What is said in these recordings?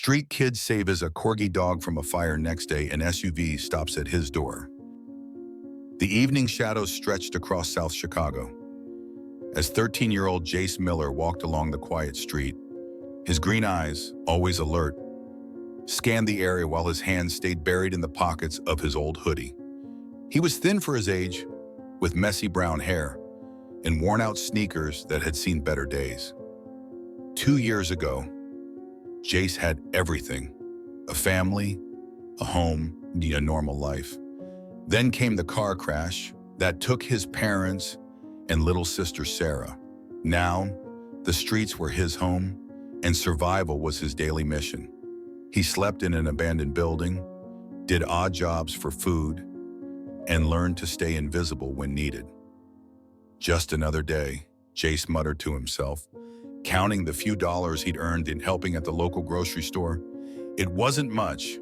Street kid saves a corgi dog from a fire. Next day, an SUV stops at his door. The evening shadows stretched across South Chicago. As 13-year-old Jace Miller walked along the quiet street, his green eyes, always alert, scanned the area while his hands stayed buried in the pockets of his old hoodie. He was thin for his age, with messy brown hair and worn-out sneakers that had seen better days. 2 years ago, Jace had everything: a family, a home, and a normal life. Then came the car crash that took his parents and little sister Sarah. Now, the streets were his home, and survival was his daily mission. He slept in an abandoned building, did odd jobs for food, and learned to stay invisible when needed. Just another day, Jace muttered to himself, counting the few dollars he'd earned in helping at the local grocery store. It wasn't much,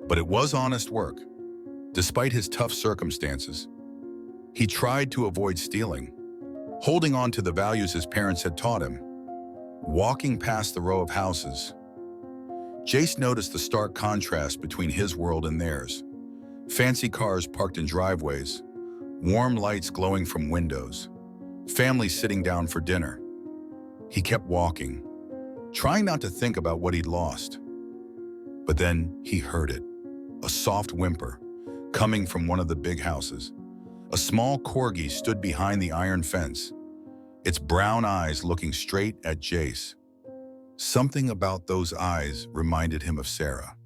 but it was honest work. Despite his tough circumstances, he tried to avoid stealing, holding on to the values his parents had taught him. Walking past the row of houses, Jace noticed the stark contrast between his world and theirs. Fancy cars parked in driveways, warm lights glowing from windows, families sitting down for dinner. He kept walking, trying not to think about what he'd lost. But then he heard it, a soft whimper, coming from one of the big houses. A small corgi stood behind the iron fence, its brown eyes looking straight at Jace. Something about those eyes reminded him of Sarah,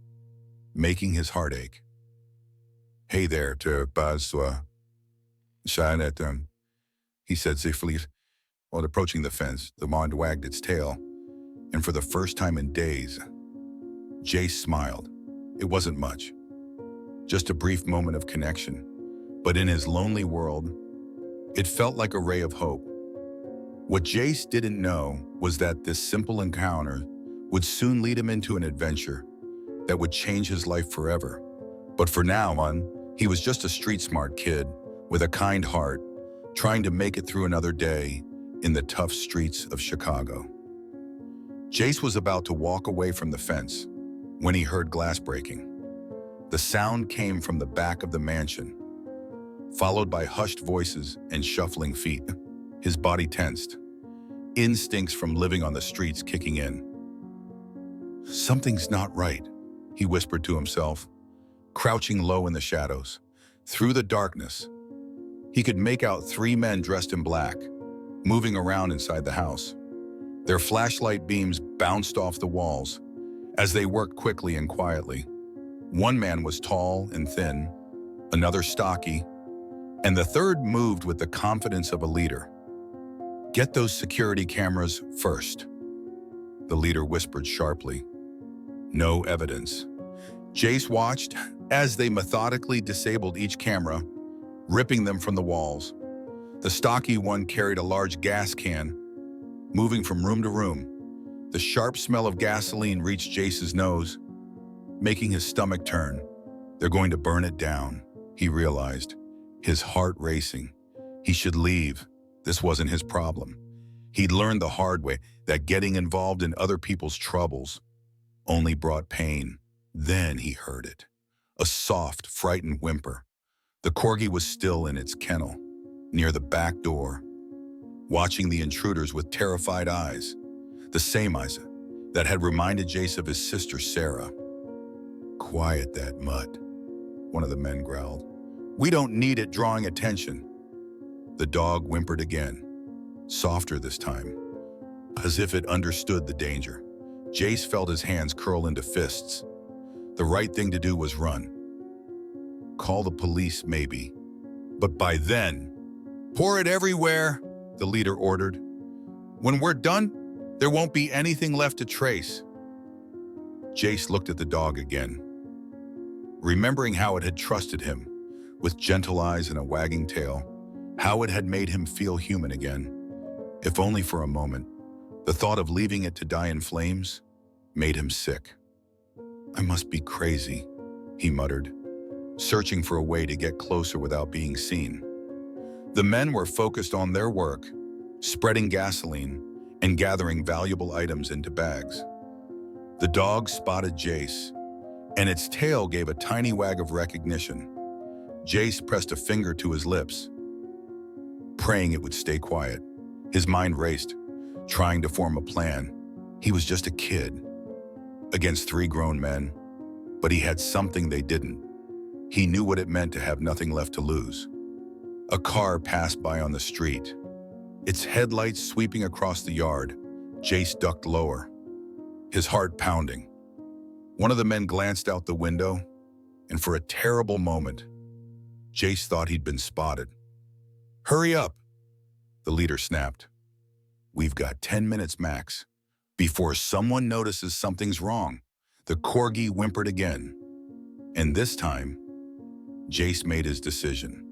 making his heart ache. "Hey there, shine at them," he said safely. While approaching the fence, the mond wagged its tail, and for the first time in days, Jace smiled. It wasn't much, just a brief moment of connection, but in his lonely world, it felt like a ray of hope. What Jace didn't know was that this simple encounter would soon lead him into an adventure that would change his life forever. But for now on, he was just a street-smart kid with a kind heart, trying to make it through another day in the tough streets of Chicago. Jace was about to walk away from the fence when he heard glass breaking. The sound came from the back of the mansion, followed by hushed voices and shuffling feet. His body tensed, instincts from living on the streets kicking in. "Something's not right," he whispered to himself, crouching low in the shadows. Through the darkness, he could make out 3 men dressed in black, moving around inside the house. Their flashlight beams bounced off the walls as they worked quickly and quietly. One man was tall and thin, another stocky, and the third moved with the confidence of a leader. "Get those security cameras first," the leader whispered sharply. No evidence. Jace watched as they methodically disabled each camera, ripping them from the walls. The stocky one carried a large gas can, moving from room to room. The sharp smell of gasoline reached Jace's nose, making his stomach turn. They're going to burn it down, he realized, his heart racing. He should leave. This wasn't his problem. He'd learned the hard way that getting involved in other people's troubles only brought pain. Then he heard it, a soft, frightened whimper. The corgi was still in its kennel, near the back door, watching the intruders with terrified eyes, the same eyes that had reminded Jace of his sister Sarah. "Quiet that mutt," one of the men growled. "We don't need it drawing attention." The dog whimpered again, softer this time, as if it understood the danger. Jace felt his hands curl into fists. The right thing to do was run. Call the police, maybe. But by then, "Pour it everywhere," the leader ordered. "When we're done, there won't be anything left to trace." Jace looked at the dog again, remembering how it had trusted him, with gentle eyes and a wagging tail, how it had made him feel human again, if only for a moment. The thought of leaving it to die in flames made him sick. "I must be crazy," he muttered, searching for a way to get closer without being seen. The men were focused on their work, spreading gasoline and gathering valuable items into bags. The dog spotted Jace, and its tail gave a tiny wag of recognition. Jace pressed a finger to his lips, praying it would stay quiet. His mind raced, trying to form a plan. He was just a kid, against three grown men, but he had something they didn't. He knew what it meant to have nothing left to lose. A car passed by on the street, its headlights sweeping across the yard. Jace ducked lower, his heart pounding. One of the men glanced out the window, and for a terrible moment, Jace thought he'd been spotted. "Hurry up," the leader snapped. "We've got 10 minutes max. Before someone notices something's wrong." The corgi whimpered again. And this time, Jace made his decision.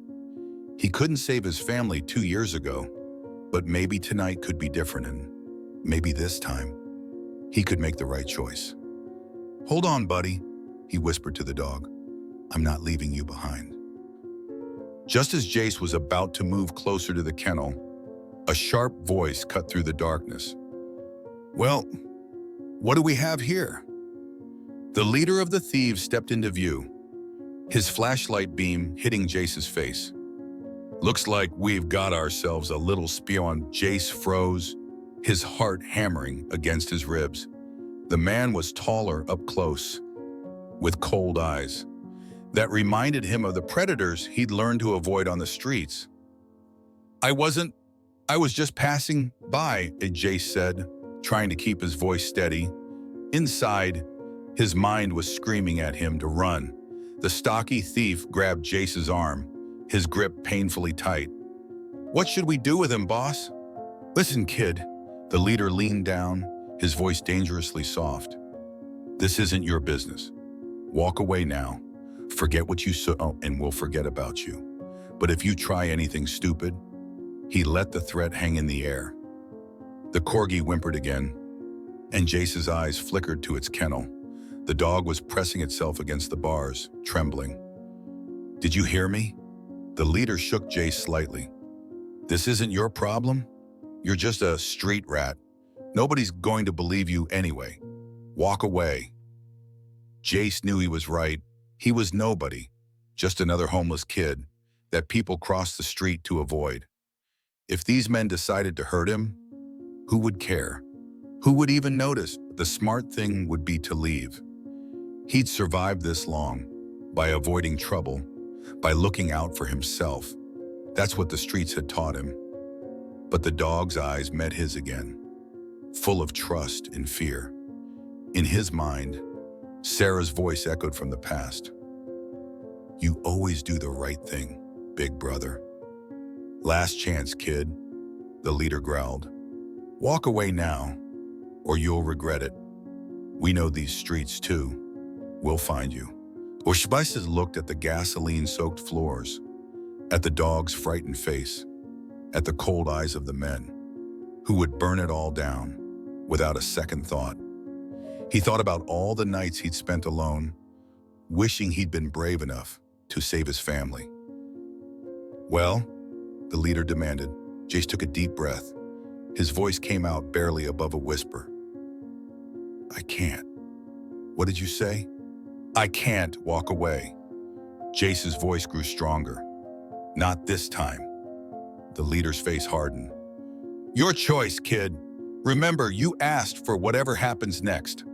He couldn't save his family 2 years ago, but maybe tonight could be different, and maybe this time, he could make the right choice. "Hold on, buddy," he whispered to the dog. "I'm not leaving you behind." Just as Jace was about to move closer to the kennel, a sharp voice cut through the darkness. "Well, what do we have here?" The leader of the thieves stepped into view, his flashlight beam hitting Jace's face. "Looks like we've got ourselves a little spion." Jace froze, his heart hammering against his ribs. The man was taller up close, with cold eyes that reminded him of the predators he'd learned to avoid on the streets. I was just passing by," Jace said, trying to keep his voice steady. Inside, his mind was screaming at him to run. The stocky thief grabbed Jace's arm, his grip painfully tight. "What should we do with him, boss?" "Listen, kid." The leader leaned down, his voice dangerously soft. "This isn't your business. Walk away now. Forget what you saw, and we'll forget about you. But if you try anything stupid..." He let the threat hang in the air. The corgi whimpered again, and Jace's eyes flickered to its kennel. The dog was pressing itself against the bars, trembling. "Did you hear me?" The leader shook Jace slightly. "This isn't your problem. You're just a street rat. Nobody's going to believe you anyway. Walk away." Jace knew he was right. He was nobody, just another homeless kid that people crossed the street to avoid. If these men decided to hurt him, who would care? Who would even notice? The smart thing would be to leave. He'd survived this long, by avoiding trouble, by looking out for himself. That's what the streets had taught him. But the dog's eyes met his again, full of trust and fear. In his mind, Sarah's voice echoed from the past. "You always do the right thing, big brother." "Last chance, kid," the leader growled. "Walk away now, or you'll regret it. We know these streets too. We'll find you." Oshbices looked at the gasoline-soaked floors, at the dog's frightened face, at the cold eyes of the men, who would burn it all down, without a second thought. He thought about all the nights he'd spent alone, wishing he'd been brave enough to save his family. "Well?" the leader demanded. Jace took a deep breath. His voice came out barely above a whisper. "I can't." "What did you say?" "I can't walk away." Jace's voice grew stronger. "Not this time." The leader's face hardened. "Your choice, kid. Remember, you asked for whatever happens next."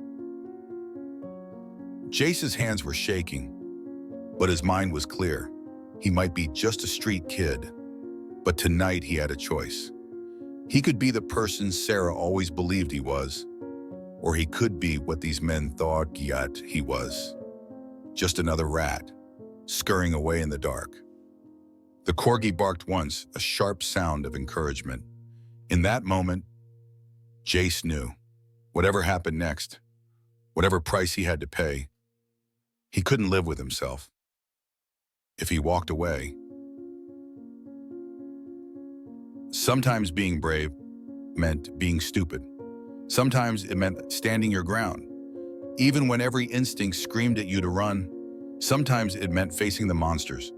Jace's hands were shaking, but his mind was clear. He might be just a street kid, but tonight he had a choice. He could be the person Sarah always believed he was, or he could be what these men thought yet he was. Just another rat, scurrying away in the dark. The corgi barked once, a sharp sound of encouragement. In that moment, Jace knew, whatever happened next, whatever price he had to pay, he couldn't live with himself. If he walked away, sometimes being brave meant being stupid. Sometimes it meant standing your ground, even when every instinct screamed at you to run. Sometimes it meant facing the monsters,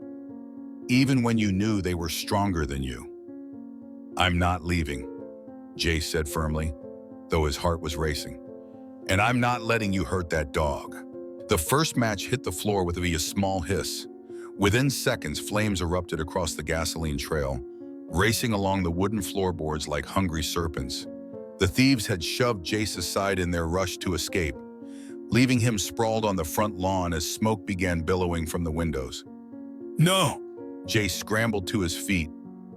even when you knew they were stronger than you. "I'm not leaving," Jace said firmly, though his heart was racing. And I'm not letting you hurt that dog. The first match hit the floor with a small hiss. Within seconds, flames erupted across the gasoline trail, racing along the wooden floorboards like hungry serpents. The thieves had shoved Jace aside in their rush to escape, leaving him sprawled on the front lawn as smoke began billowing from the windows. No! Jace scrambled to his feet,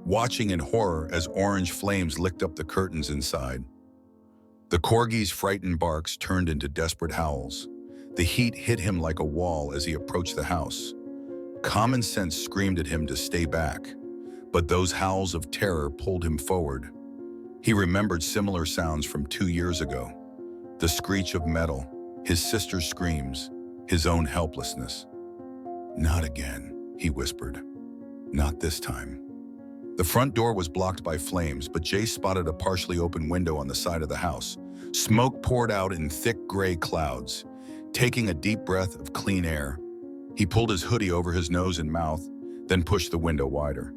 watching in horror as orange flames licked up the curtains inside. The corgi's frightened barks turned into desperate howls. The heat hit him like a wall as he approached the house. Common sense screamed at him to stay back, but those howls of terror pulled him forward. He remembered similar sounds from 2 years ago. The screech of metal, his sister's screams, his own helplessness. Not again, he whispered. Not this time. The front door was blocked by flames, but Jace spotted a partially open window on the side of the house. Smoke poured out in thick gray clouds. Taking a deep breath of clean air, he pulled his hoodie over his nose and mouth, then pushed the window wider.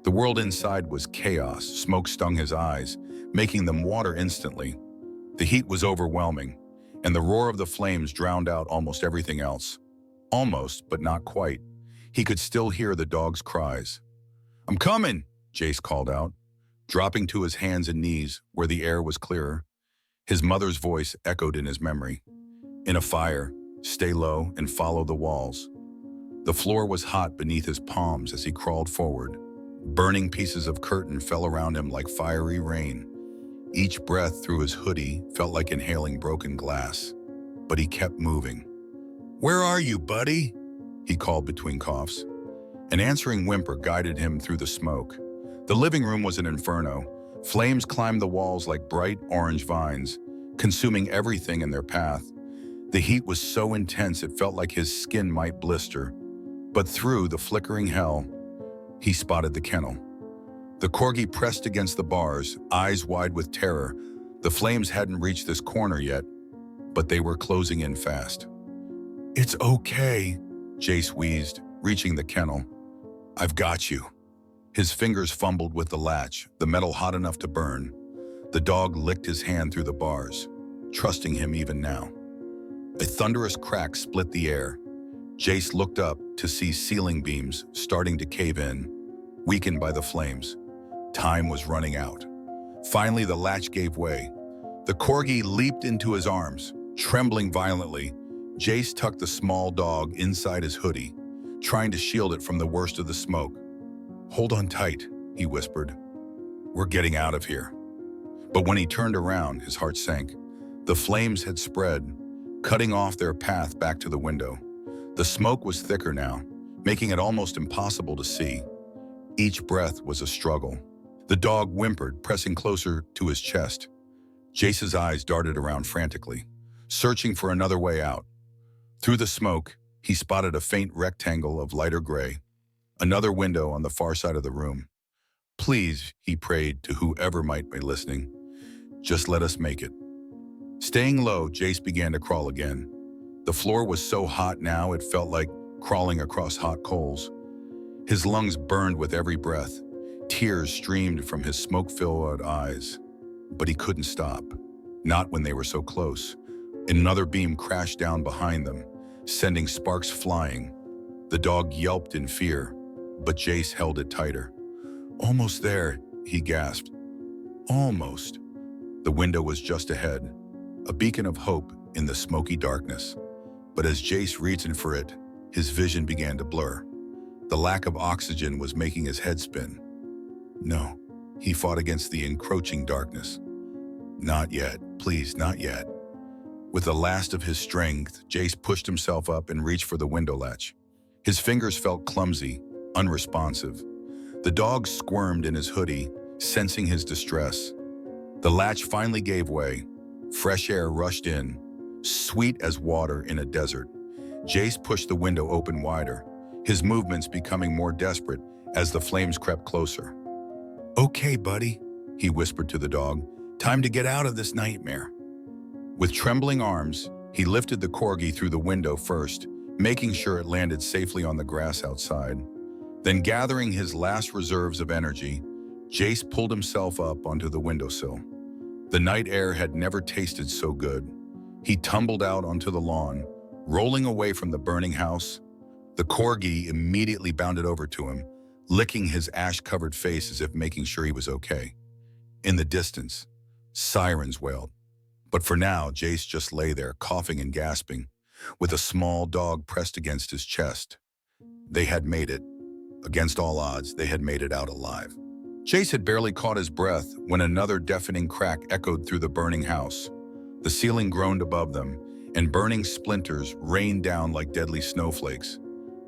The world inside was chaos. Smoke stung his eyes, making them water instantly. The heat was overwhelming, and the roar of the flames drowned out almost everything else. Almost, but not quite. He could still hear the dog's cries. "I'm coming!" Jace called out, dropping to his hands and knees where the air was clearer. His mother's voice echoed in his memory. In a fire, stay low and follow the walls. The floor was hot beneath his palms as he crawled forward. Burning pieces of curtain fell around him like fiery rain. Each breath through his hoodie felt like inhaling broken glass. But he kept moving. "Where are you, buddy?" he called between coughs. An answering whimper guided him through the smoke. The living room was an inferno. Flames climbed the walls like bright orange vines, consuming everything in their path. The heat was so intense it felt like his skin might blister. But through the flickering hell, he spotted the kennel. The corgi pressed against the bars, eyes wide with terror. The flames hadn't reached this corner yet, but they were closing in fast. "It's okay," Jace wheezed, reaching the kennel. "I've got you." His fingers fumbled with the latch, the metal hot enough to burn. The dog licked his hand through the bars, trusting him even now. A thunderous crack split the air. Jace looked up to see ceiling beams starting to cave in, weakened by the flames. Time was running out. Finally, the latch gave way. The corgi leaped into his arms. Trembling violently, Jace tucked the small dog inside his hoodie, trying to shield it from the worst of the smoke. "Hold on tight," he whispered. "We're getting out of here." But when he turned around, his heart sank. The flames had spread, cutting off their path back to the window. The smoke was thicker now, making it almost impossible to see. Each breath was a struggle. The dog whimpered, pressing closer to his chest. Jace's eyes darted around frantically, searching for another way out. Through the smoke, he spotted a faint rectangle of lighter gray, another window on the far side of the room. "Please," he prayed to whoever might be listening, "just let us make it." Staying low, Jace began to crawl again. The floor was so hot now it felt like crawling across hot coals. His lungs burned with every breath. Tears streamed from his smoke-filled eyes. But he couldn't stop, not when they were so close. Another beam crashed down behind them, sending sparks flying. The dog yelped in fear, but Jace held it tighter. "Almost there," he gasped. Almost. The window was just ahead, a beacon of hope in the smoky darkness. But as Jace reached for it, his vision began to blur. The lack of oxygen was making his head spin. No, he fought against the encroaching darkness. Not yet, please, not yet. With the last of his strength, Jace pushed himself up and reached for the window latch. His fingers felt clumsy, unresponsive. The dog squirmed in his hoodie, sensing his distress. The latch finally gave way. Fresh air rushed in, sweet as water in a desert. Jace pushed the window open wider, his movements becoming more desperate as the flames crept closer. "Okay, buddy," he whispered to the dog. "Time to get out of this nightmare." With trembling arms, he lifted the corgi through the window first, making sure it landed safely on the grass outside. Then, gathering his last reserves of energy, Jace pulled himself up onto the windowsill. The night air had never tasted so good. He tumbled out onto the lawn, rolling away from the burning house. The corgi immediately bounded over to him, licking his ash-covered face as if making sure he was okay. In the distance, sirens wailed. But for now, Jace just lay there, coughing and gasping, with a small dog pressed against his chest. They had made it. Against all odds, they had made it out alive. Jace had barely caught his breath when another deafening crack echoed through the burning house. The ceiling groaned above them, and burning splinters rained down like deadly snowflakes.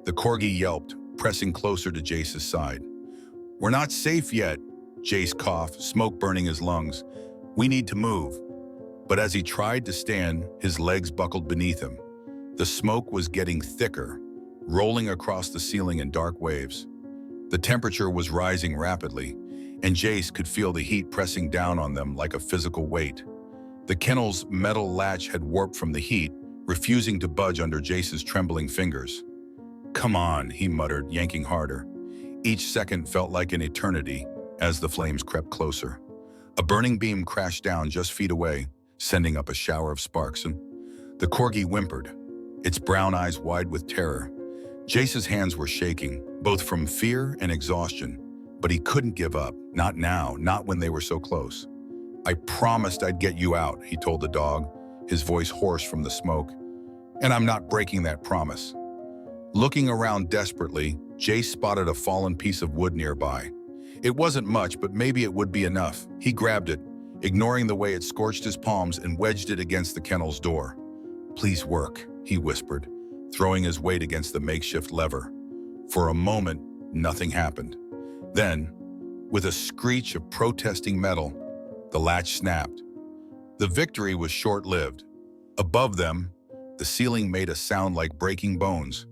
The corgi yelped, pressing closer to Jace's side. "We're not safe yet," Jace coughed, smoke burning his lungs. "We need to move." But as he tried to stand, his legs buckled beneath him. The smoke was getting thicker, rolling across the ceiling in dark waves. The temperature was rising rapidly, and Jace could feel the heat pressing down on them like a physical weight. The kennel's metal latch had warped from the heat, refusing to budge under Jace's trembling fingers. "Come on," he muttered, yanking harder. Each second felt like an eternity as the flames crept closer. A burning beam crashed down just feet away, sending up a shower of sparks, and the corgi whimpered, its brown eyes wide with terror. Jace's hands were shaking, both from fear and exhaustion, but he couldn't give up, not now, not when they were so close. "I promised I'd get you out," he told the dog, his voice hoarse from the smoke, "and I'm not breaking that promise." Looking around desperately, Jace spotted a fallen piece of wood nearby. It wasn't much, but maybe it would be enough. He grabbed it, ignoring the way it scorched his palms, and wedged it against the kennel's door. "Please work," he whispered, throwing his weight against the makeshift lever. For a moment, nothing happened. Then, with a screech of protesting metal, the latch snapped. The victory was short-lived. Above them, the ceiling made a sound like breaking bones.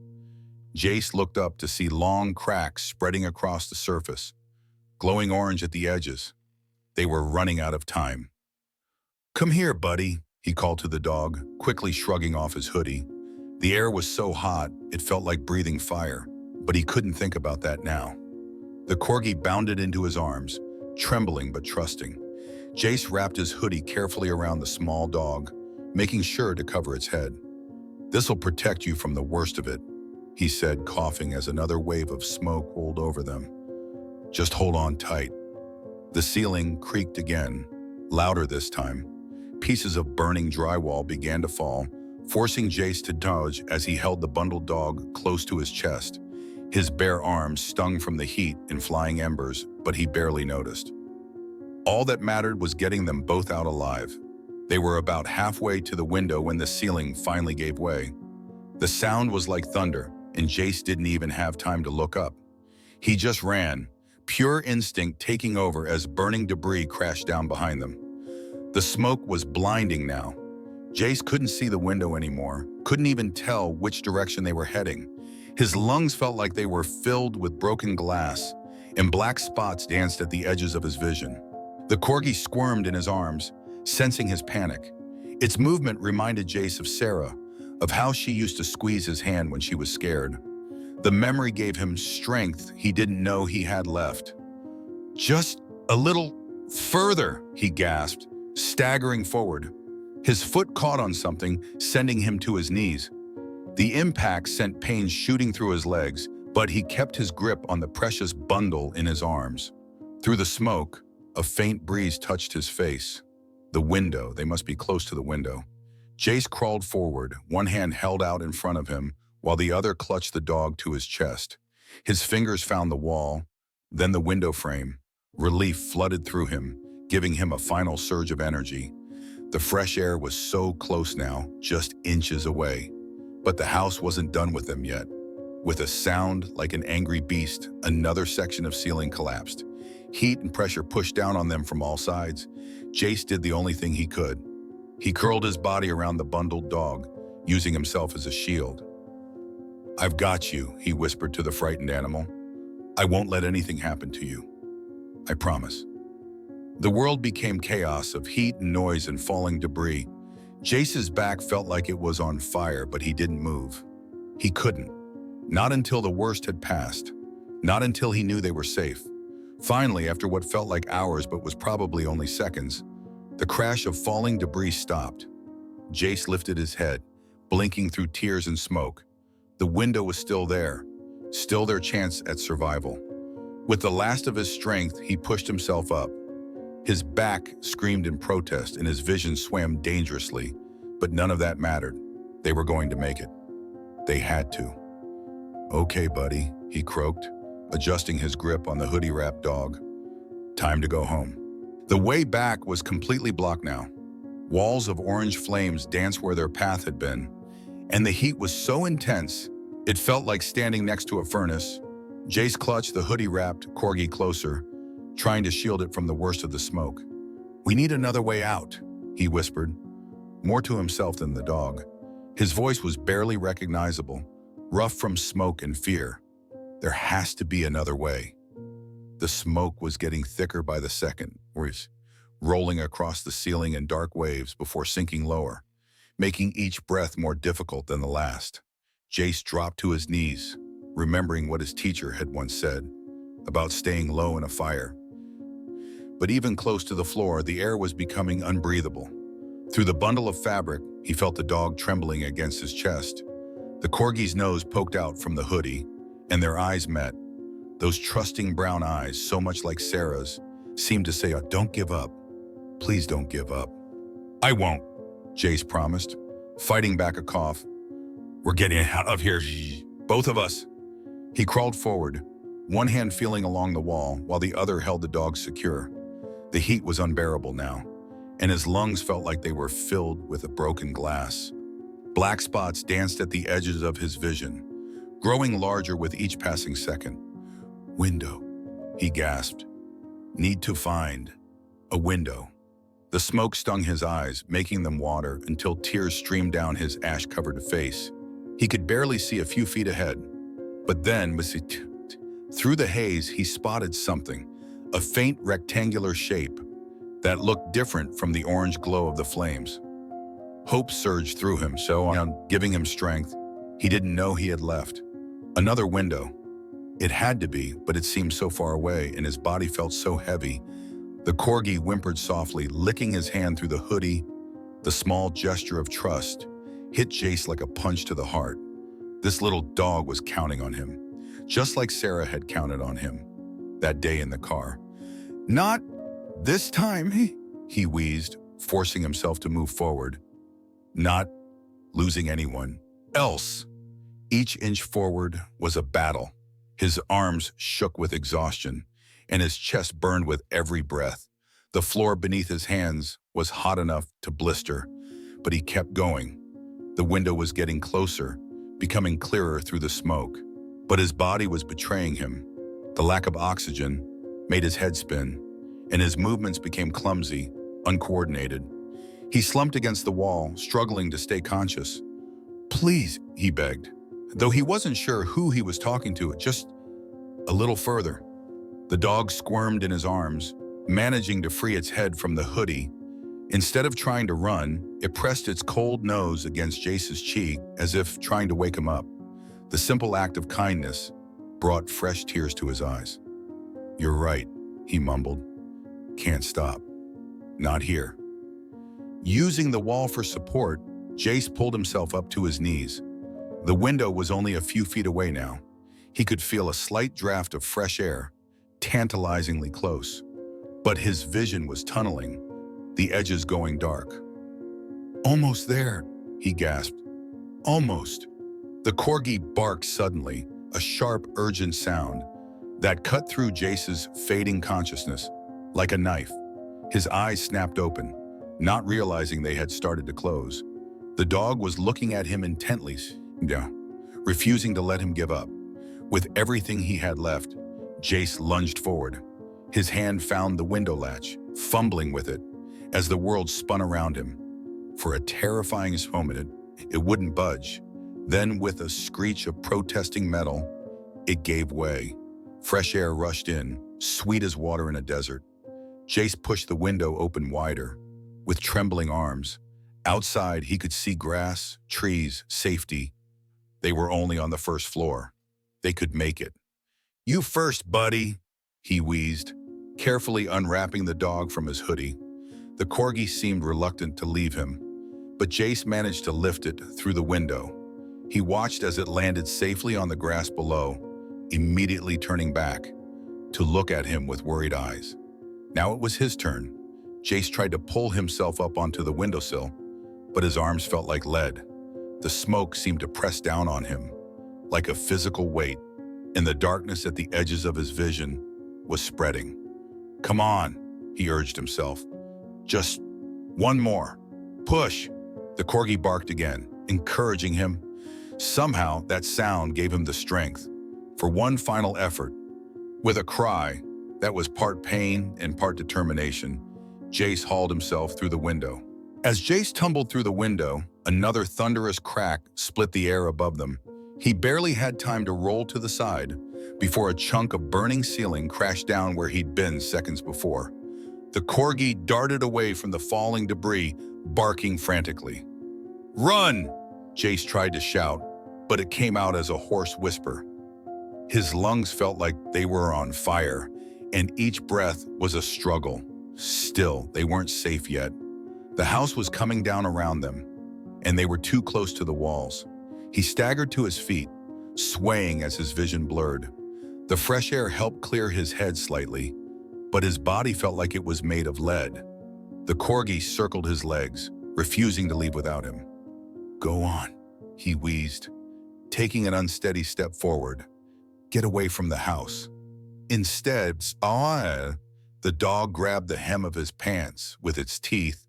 Jace looked up to see long cracks spreading across the surface, glowing orange at the edges. They were running out of time. "Come here, buddy," he called to the dog, quickly shrugging off his hoodie. The air was so hot, it felt like breathing fire, but he couldn't think about that now. The corgi bounded into his arms, trembling but trusting. Jace wrapped his hoodie carefully around the small dog, making sure to cover its head. "This'll protect you from the worst of it," he said, coughing as another wave of smoke rolled over them. "Just hold on tight." The ceiling creaked again, louder this time. Pieces of burning drywall began to fall, forcing Jace to dodge as he held the bundled dog close to his chest. His bare arms stung from the heat and flying embers, but he barely noticed. All that mattered was getting them both out alive. They were about halfway to the window when the ceiling finally gave way. The sound was like thunder, and Jace didn't even have time to look up. He just ran, pure instinct taking over as burning debris crashed down behind them. The smoke was blinding now. Jace couldn't see the window anymore, couldn't even tell which direction they were heading. His lungs felt like they were filled with broken glass, and black spots danced at the edges of his vision. The corgi squirmed in his arms, sensing his panic. Its movement reminded Jace of Sarah, of how she used to squeeze his hand when she was scared. The memory gave him strength he didn't know he had left. "Just a little further," he gasped, staggering forward. His foot caught on something, sending him to his knees. The impact sent pain shooting through his legs, but he kept his grip on the precious bundle in his arms. Through the smoke, a faint breeze touched his face. The window, they must be close to the window. Jace crawled forward, one hand held out in front of him, while the other clutched the dog to his chest. His fingers found the wall, then the window frame. Relief flooded through him, giving him a final surge of energy. The fresh air was so close now, just inches away. But the house wasn't done with them yet. With a sound like an angry beast, another section of ceiling collapsed. Heat and pressure pushed down on them from all sides. Jace did the only thing he could. He curled his body around the bundled dog, using himself as a shield. "I've got you," he whispered to the frightened animal. "I won't let anything happen to you. I promise." The world became chaos of heat and noise and falling debris. Jace's back felt like it was on fire, but he didn't move. He couldn't. Not until the worst had passed. Not until he knew they were safe. Finally, after what felt like hours but was probably only seconds, the crash of falling debris stopped. Jace lifted his head, blinking through tears and smoke. The window was still there, still their chance at survival. With the last of his strength, he pushed himself up. His back screamed in protest and his vision swam dangerously, but none of that mattered. They were going to make it. They had to. "Okay, buddy," he croaked, adjusting his grip on the hoodie-wrapped dog. "Time to go home." The way back was completely blocked now. Walls of orange flames danced where their path had been, and the heat was so intense, it felt like standing next to a furnace. Jace clutched the hoodie-wrapped corgi closer, trying to shield it from the worst of the smoke. "We need another way out," he whispered, more to himself than the dog. His voice was barely recognizable, rough from smoke and fear. There has to be another way. The smoke was getting thicker by the second, rolling across the ceiling in dark waves before sinking lower, making each breath more difficult than the last. Jace dropped to his knees, remembering what his teacher had once said about staying low in a fire. But even close to the floor, the air was becoming unbreathable. Through the bundle of fabric, he felt the dog trembling against his chest. The corgi's nose poked out from the hoodie, and their eyes met. Those trusting brown eyes, so much like Sarah's, seemed to say, "Don't give up. Please don't give up." "I won't," Jace promised, fighting back a cough. "We're getting out of here, both of us." He crawled forward, one hand feeling along the wall while the other held the dog secure. The heat was unbearable now, and his lungs felt like they were filled with a broken glass. Black spots danced at the edges of his vision, growing larger with each passing second. "Window," he gasped. "Need to find a window." The smoke stung his eyes, making them water until tears streamed down his ash-covered face. He could barely see a few feet ahead. But then, through the haze, he spotted something, a faint rectangular shape that looked different from the orange glow of the flames. Hope surged through him, giving him strength. He didn't know he had left. Another window. It had to be, but it seemed so far away, and his body felt so heavy. The corgi whimpered softly, licking his hand through the hoodie. The small gesture of trust hit Jace like a punch to the heart. This little dog was counting on him, just like Sarah had counted on him that day in the car. "Not this time," he wheezed, forcing himself to move forward. Not losing anyone else. Each inch forward was a battle. His arms shook with exhaustion, and his chest burned with every breath. The floor beneath his hands was hot enough to blister, but he kept going. The window was getting closer, becoming clearer through the smoke. But his body was betraying him. The lack of oxygen made his head spin, and his movements became clumsy, uncoordinated. He slumped against the wall, struggling to stay conscious. "Please," he begged, though he wasn't sure who he was talking to, just a little further. The dog squirmed in his arms, managing to free its head from the hoodie. Instead of trying to run, it pressed its cold nose against Jace's cheek as if trying to wake him up. The simple act of kindness brought fresh tears to his eyes. "You're right," he mumbled. "Can't stop. Not here." Using the wall for support, Jace pulled himself up to his knees. The window was only a few feet away now. He could feel a slight draft of fresh air, tantalizingly close. But his vision was tunneling, the edges going dark. "Almost there," he gasped. "Almost." The corgi barked suddenly, a sharp, urgent sound that cut through Jace's fading consciousness like a knife. His eyes snapped open, not realizing they had started to close. The dog was looking at him intently, refusing to let him give up. With everything he had left, Jace lunged forward. His hand found the window latch, fumbling with it, as the world spun around him. For a terrifying moment, it wouldn't budge. Then, with a screech of protesting metal, it gave way. Fresh air rushed in, sweet as water in a desert. Jace pushed the window open wider. With trembling arms, outside he could see grass, trees, safety. They were only on the first floor. They could make it. "You first, buddy," he wheezed, carefully unwrapping the dog from his hoodie. The corgi seemed reluctant to leave him, but Jace managed to lift it through the window. He watched as it landed safely on the grass below, immediately turning back to look at him with worried eyes. Now it was his turn. Jace tried to pull himself up onto the windowsill, but his arms felt like lead. The smoke seemed to press down on him, like a physical weight, and the darkness at the edges of his vision was spreading. "Come on," he urged himself. "Just one more. Push." The corgi barked again, encouraging him. Somehow, that sound gave him the strength for one final effort. With a cry that was part pain and part determination, Jace hauled himself through the window. As Jace tumbled through the window, another thunderous crack split the air above them. He barely had time to roll to the side before a chunk of burning ceiling crashed down where he'd been seconds before. The corgi darted away from the falling debris, barking frantically. "Run!" Jace tried to shout, but it came out as a hoarse whisper. His lungs felt like they were on fire, and each breath was a struggle. Still, they weren't safe yet. The house was coming down around them, and they were too close to the walls. He staggered to his feet, swaying as his vision blurred. The fresh air helped clear his head slightly, but his body felt like it was made of lead. The corgi circled his legs, refusing to leave without him. "Go on," he wheezed, taking an unsteady step forward. "Get away from the house." Instead, the dog grabbed the hem of his pants with its teeth,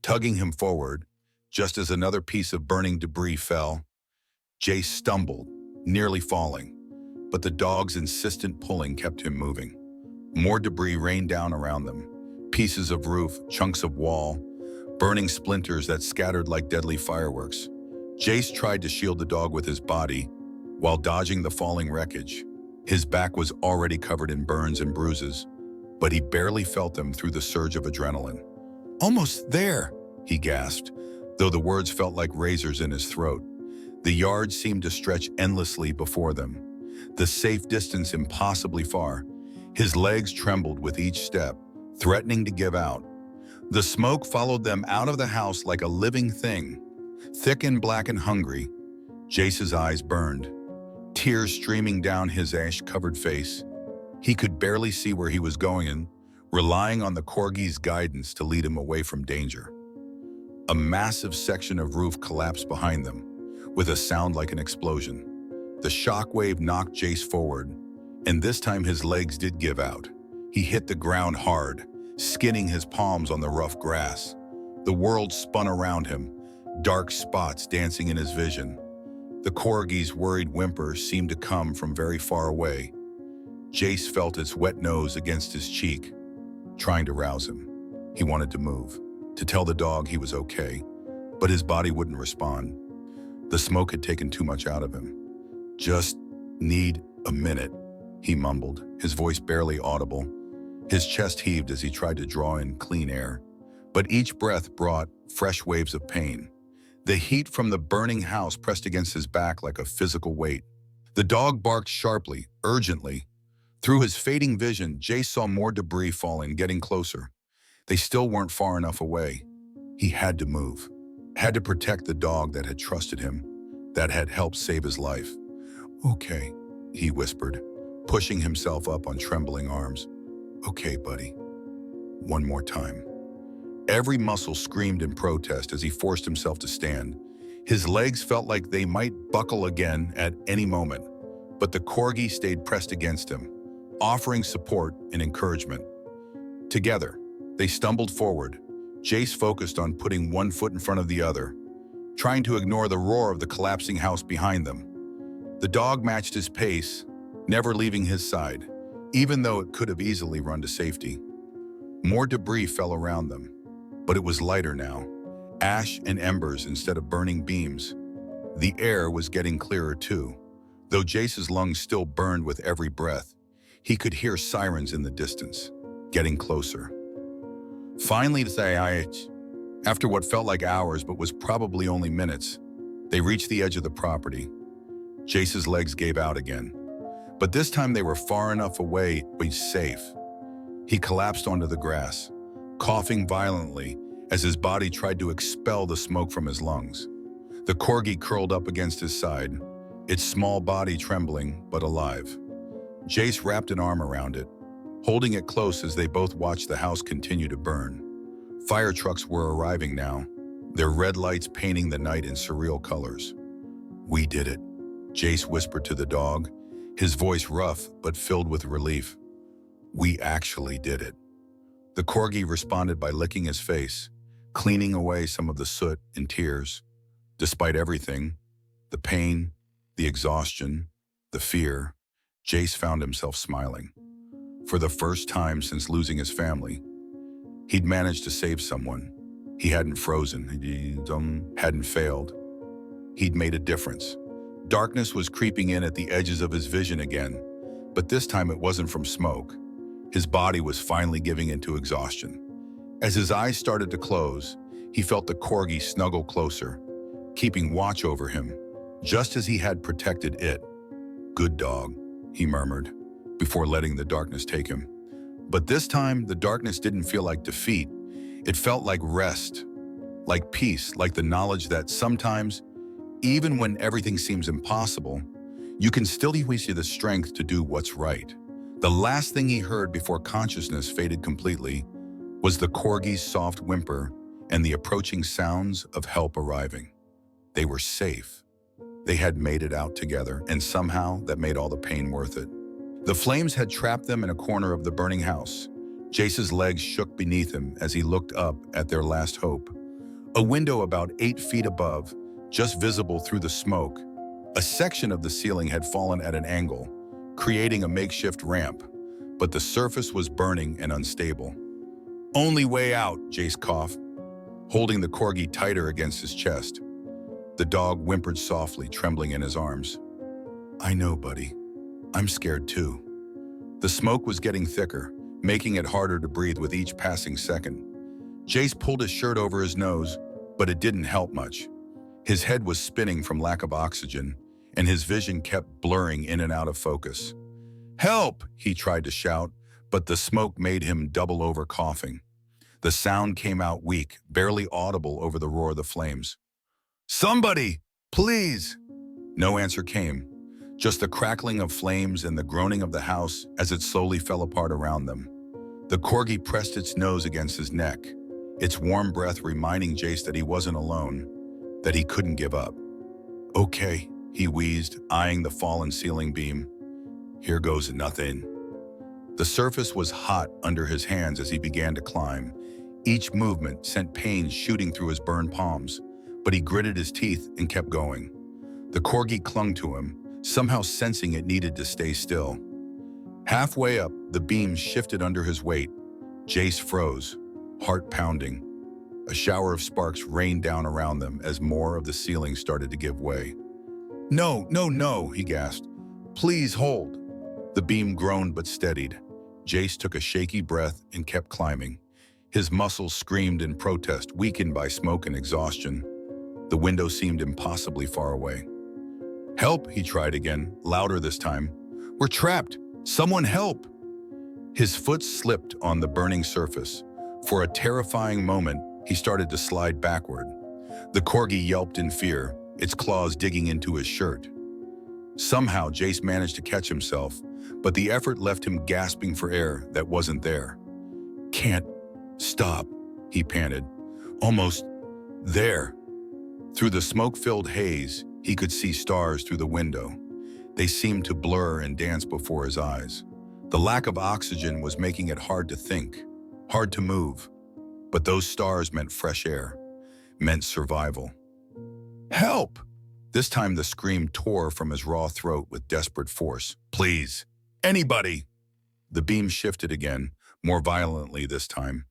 tugging him forward, just as another piece of burning debris fell. Jace stumbled, nearly falling, but the dog's insistent pulling kept him moving. More debris rained down around them, pieces of roof, chunks of wall, burning splinters that scattered like deadly fireworks. Jace tried to shield the dog with his body while dodging the falling wreckage. His back was already covered in burns and bruises, but he barely felt them through the surge of adrenaline. "Almost there," he gasped, though the words felt like razors in his throat. The yard seemed to stretch endlessly before them, the safe distance impossibly far. His legs trembled with each step, threatening to give out. The smoke followed them out of the house like a living thing, thick and black and hungry. Jace's eyes burned, tears streaming down his ash-covered face. He could barely see where he was going and relying on the corgi's guidance to lead him away from danger. A massive section of roof collapsed behind them, with a sound like an explosion. The shockwave knocked Jace forward, and this time his legs did give out. He hit the ground hard, skinning his palms on the rough grass. The world spun around him, dark spots dancing in his vision. The corgi's worried whimper seemed to come from very far away. Jace felt its wet nose against his cheek, trying to rouse him. He wanted to move, to tell the dog he was okay, but his body wouldn't respond. The smoke had taken too much out of him. "Just need a minute," he mumbled, his voice barely audible. His chest heaved as he tried to draw in clean air, but each breath brought fresh waves of pain. The heat from the burning house pressed against his back like a physical weight. The dog barked sharply, urgently. Through his fading vision, Jace saw more debris falling, getting closer. They still weren't far enough away. He had to move, had to protect the dog that had trusted him, that had helped save his life. "Okay," he whispered, pushing himself up on trembling arms. "Okay, buddy. One more time." Every muscle screamed in protest as he forced himself to stand. His legs felt like they might buckle again at any moment, but the corgi stayed pressed against him, offering support and encouragement. Together, they stumbled forward. Jace focused on putting one foot in front of the other, trying to ignore the roar of the collapsing house behind them. The dog matched his pace, never leaving his side, even though it could have easily run to safety. More debris fell around them, but it was lighter now, ash and embers instead of burning beams. The air was getting clearer too. Though Jace's lungs still burned with every breath, he could hear sirens in the distance, getting closer. Finally, after what felt like hours but was probably only minutes, they reached the edge of the property. Jace's legs gave out again, but this time they were far enough away to be safe. He collapsed onto the grass, coughing violently as his body tried to expel the smoke from his lungs. The corgi curled up against his side, its small body trembling but alive. Jace wrapped an arm around it, holding it close as they both watched the house continue to burn. Fire trucks were arriving now, their red lights painting the night in surreal colors. "We did it," Jace whispered to the dog, his voice rough but filled with relief. "We actually did it." The corgi responded by licking his face, cleaning away some of the soot and tears. Despite everything, the pain, the exhaustion, the fear, Jace found himself smiling. For the first time since losing his family, he'd managed to save someone. He hadn't frozen, hadn't failed. He'd made a difference. Darkness was creeping in at the edges of his vision again, but this time it wasn't from smoke. His body was finally giving into exhaustion. As his eyes started to close, he felt the corgi snuggle closer, keeping watch over him, just as he had protected it. "Good dog," he murmured, before letting the darkness take him. But this time, the darkness didn't feel like defeat. It felt like rest, like peace, like the knowledge that sometimes, even when everything seems impossible, you can still use the strength to do what's right. The last thing he heard before consciousness faded completely was the corgi's soft whimper and the approaching sounds of help arriving. They were safe. They had made it out together, and somehow that made all the pain worth it. The flames had trapped them in a corner of the burning house. Jace's legs shook beneath him as he looked up at their last hope. A window about 8 feet above, just visible through the smoke. A section of the ceiling had fallen at an angle, creating a makeshift ramp, but the surface was burning and unstable. "Only way out," Jace coughed, holding the corgi tighter against his chest. The dog whimpered softly, trembling in his arms. "I know, buddy. I'm scared too." The smoke was getting thicker, making it harder to breathe with each passing second. Jace pulled his shirt over his nose, but it didn't help much. His head was spinning from lack of oxygen, and his vision kept blurring in and out of focus. "Help!" he tried to shout, but the smoke made him double over, coughing. The sound came out weak, barely audible over the roar of the flames. "Somebody! Please!" No answer came, just the crackling of flames and the groaning of the house as it slowly fell apart around them. The corgi pressed its nose against his neck, its warm breath reminding Jace that he wasn't alone, that he couldn't give up. "Okay," he wheezed, eyeing the fallen ceiling beam. "Here goes nothing." The surface was hot under his hands as he began to climb. Each movement sent pain shooting through his burned palms, but he gritted his teeth and kept going. The corgi clung to him, somehow sensing it needed to stay still. Halfway up, the beam shifted under his weight. Jace froze, heart pounding. A shower of sparks rained down around them as more of the ceiling started to give way. "No, no, no," he gasped. "Please hold." The beam groaned but steadied. Jace took a shaky breath and kept climbing. His muscles screamed in protest, weakened by smoke and exhaustion. The window seemed impossibly far away. "Help," he tried again, louder this time. "We're trapped. Someone help." His foot slipped on the burning surface. For a terrifying moment, he started to slide backward. The corgi yelped in fear, its claws digging into his shirt. Somehow, Jace managed to catch himself, but the effort left him gasping for air that wasn't there. "Can't stop," he panted. "Almost there." Through the smoke-filled haze, he could see stars through the window. They seemed to blur and dance before his eyes. The lack of oxygen was making it hard to think, hard to move. But those stars meant fresh air, meant survival. "Help!" This time the scream tore from his raw throat with desperate force. "Please! Anybody!" The beam shifted again, more violently this time.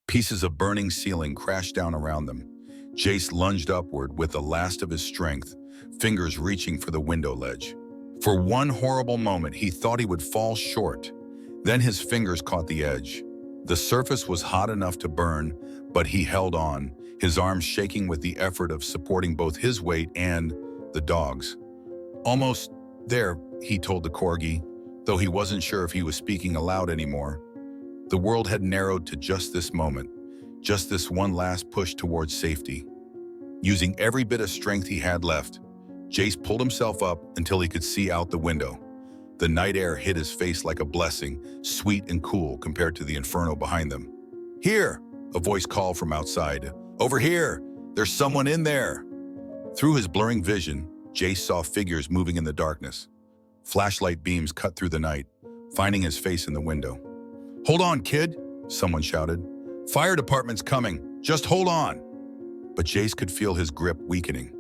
Pieces of burning ceiling crashed down around them. Jace lunged upward with the last of his strength, fingers reaching for the window ledge. For one horrible moment, he thought he would fall short. Then his fingers caught the edge. The surface was hot enough to burn, but he held on, his arms shaking with the effort of supporting both his weight and the dog's. "Almost there," he told the corgi, though he wasn't sure if he was speaking aloud anymore. The world had narrowed to just this moment. Just this one last push towards safety. Using every bit of strength he had left, Jace pulled himself up until he could see out the window. The night air hit his face like a blessing, sweet and cool compared to the inferno behind them. "Here!" a voice called from outside. "Over here! There's someone in there!" Through his blurring vision, Jace saw figures moving in the darkness. Flashlight beams cut through the night, finding his face in the window. "Hold on, kid!" someone shouted. "Fire department's coming! Just hold on!" But Jace could feel his grip weakening.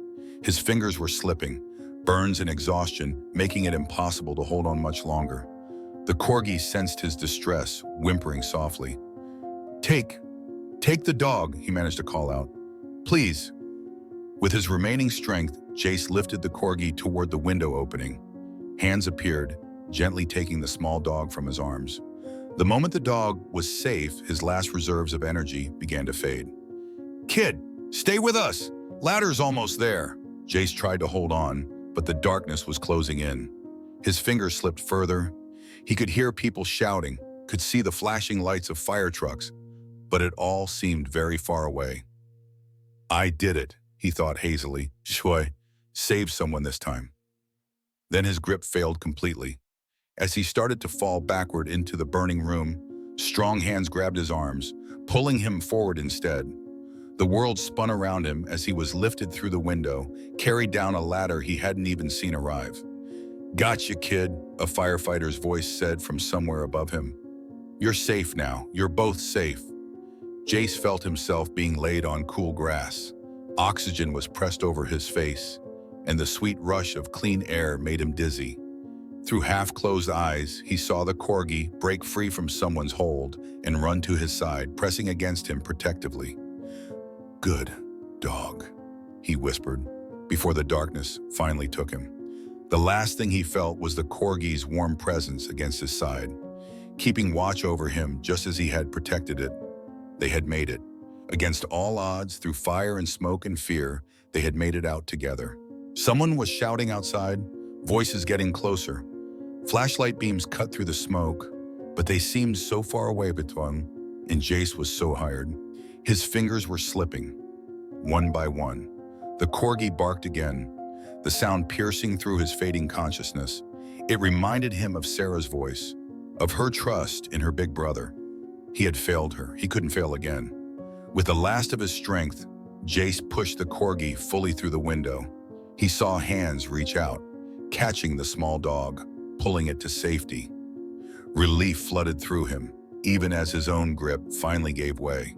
His fingers were slipping, burns and exhaustion making it impossible to hold on much longer. The corgi sensed his distress, whimpering softly. Take the dog," he managed to call out. "Please." With his remaining strength, Jace lifted the corgi toward the window opening. Hands appeared, gently taking the small dog from his arms. The moment the dog was safe, his last reserves of energy began to fade. "Kid, stay with us! Ladder's almost there!" Jace tried to hold on, but the darkness was closing in. His fingers slipped further. He could hear people shouting, could see the flashing lights of fire trucks, but it all seemed very far away. "I did it," he thought hazily. "Shui, save someone this time." Then his grip failed completely. As he started to fall backward into the burning room, strong hands grabbed his arms, pulling him forward instead. The world spun around him as he was lifted through the window, carried down a ladder he hadn't even seen arrive. "Gotcha, kid," a firefighter's voice said from somewhere above him. "You're safe now. You're both safe." Jace felt himself being laid on cool grass. Oxygen was pressed over his face, and the sweet rush of clean air made him dizzy. Through half-closed eyes, he saw the corgi break free from someone's hold and run to his side, pressing against him protectively. "Good dog," he whispered, before the darkness finally took him. The last thing he felt was the corgi's warm presence against his side, keeping watch over him just as he had protected it. They had made it. Against all odds, through fire and smoke and fear, they had made it out together. Someone was shouting outside, voices getting closer. Flashlight beams cut through the smoke, but they seemed so far away between, and Jace was so tired. His fingers were slipping, one by one. The corgi barked again, the sound piercing through his fading consciousness. It reminded him of Sarah's voice, of her trust in her big brother. He had failed her. He couldn't fail again. With the last of his strength, Jace pushed the corgi fully through the window. He saw hands reach out, catching the small dog, pulling it to safety. Relief flooded through him, even as his own grip finally gave way.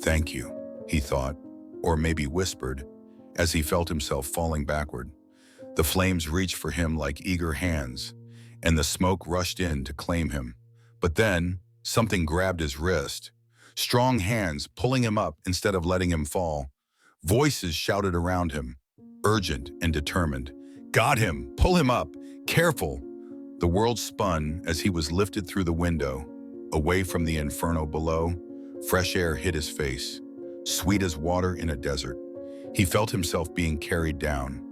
"Thank you," he thought, or maybe whispered, as he felt himself falling backward. The flames reached for him like eager hands, and the smoke rushed in to claim him. But then, something grabbed his wrist. Strong hands pulling him up instead of letting him fall. Voices shouted around him, urgent and determined. "Got him! Pull him up! Careful!" The world spun as he was lifted through the window. Away from the inferno below, fresh air hit his face, sweet as water in a desert. He felt himself being carried down.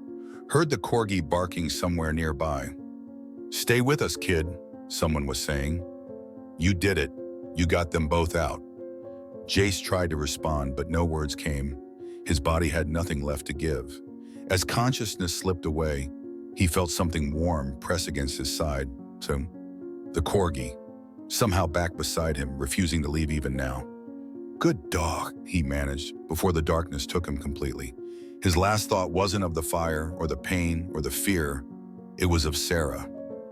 Heard the corgi barking somewhere nearby. "Stay with us, kid," someone was saying. "You did it. You got them both out." Jace tried to respond, but no words came. His body had nothing left to give. As consciousness slipped away, he felt something warm press against his side. So, the corgi, somehow back beside him, refusing to leave even now. "Good dog," he managed, before the darkness took him completely. His last thought wasn't of the fire, or the pain, or the fear. It was of Sarah,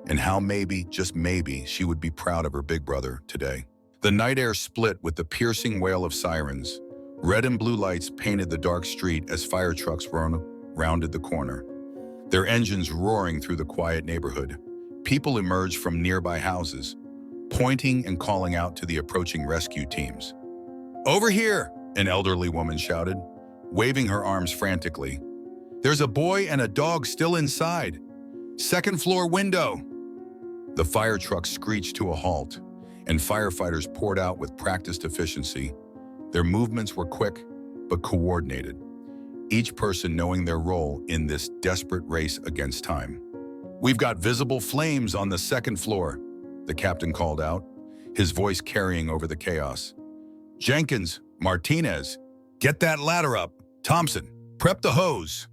and how maybe, just maybe, she would be proud of her big brother today. The night air split with the piercing wail of sirens. Red and blue lights painted the dark street as fire trucks rounded the corner, their engines roaring through the quiet neighborhood. People emerged from nearby houses, pointing and calling out to the approaching rescue teams. "Over here!" an elderly woman shouted, waving her arms frantically. "There's a boy and a dog still inside. Second floor window!" The fire truck screeched to a halt, and firefighters poured out with practiced efficiency. Their movements were quick, but coordinated, each person knowing their role in this desperate race against time. "We've got visible flames on the second floor," the captain called out, his voice carrying over the chaos. "Jenkins, Martinez, get that ladder up. Thompson, prep the hose.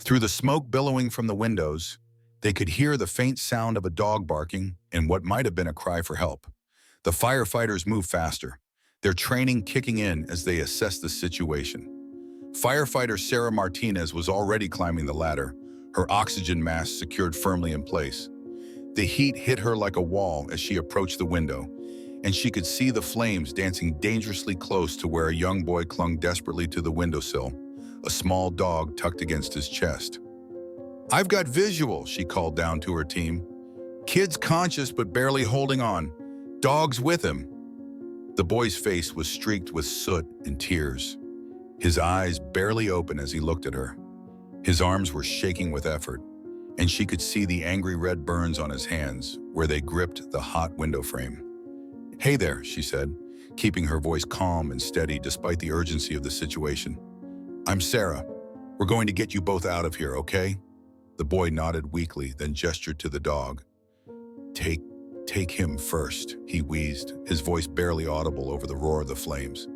Through the smoke billowing from the windows, they could hear the faint sound of a dog barking and what might have been a cry for help. The firefighters moved faster, their training kicking in as they assessed the situation. Firefighter Sarah Martinez was already climbing the ladder, her oxygen mask secured firmly in place. The heat hit her like a wall as she approached the window, and she could see the flames dancing dangerously close to where a young boy clung desperately to the windowsill, a small dog tucked against his chest. "I've got visual," she called down to her team. "Kid's conscious but barely holding on. Dog's with him." The boy's face was streaked with soot and tears, his eyes barely open as he looked at her. His arms were shaking with effort, and she could see the angry red burns on his hands where they gripped the hot window frame. "Hey there," she said, keeping her voice calm and steady despite the urgency of the situation. "I'm Sarah. We're going to get you both out of here, okay?" The boy nodded weakly, then gestured to the dog. Take him first," he wheezed, his voice barely audible over the roar of the flames.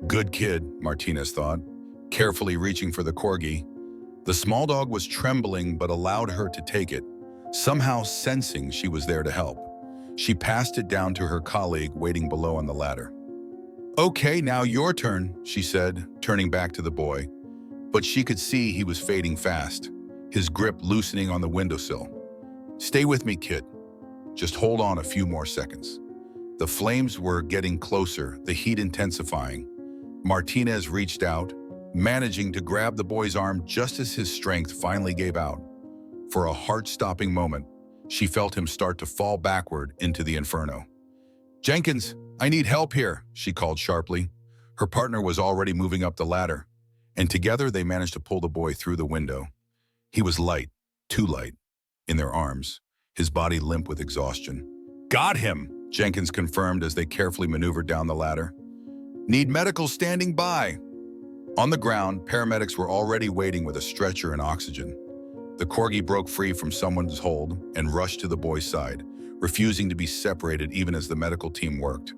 "Good kid," Martinez thought, carefully reaching for the corgi. The small dog was trembling but allowed her to take it, somehow sensing she was there to help. She passed it down to her colleague waiting below on the ladder. "Okay, now your turn," she said, turning back to the boy. But she could see he was fading fast, his grip loosening on the windowsill. "Stay with me, kid. Just hold on a few more seconds." The flames were getting closer, the heat intensifying. Martinez reached out, managing to grab the boy's arm just as his strength finally gave out. For a heart-stopping moment, she felt him start to fall backward into the inferno. "Jenkins, I need help here," she called sharply. Her partner was already moving up the ladder, and together they managed to pull the boy through the window. He was light, too light, in their arms, his body limp with exhaustion. "Got him," Jenkins confirmed as they carefully maneuvered down the ladder. "Need medical standing by." On the ground, paramedics were already waiting with a stretcher and oxygen. The corgi broke free from someone's hold and rushed to the boy's side, refusing to be separated even as the medical team worked.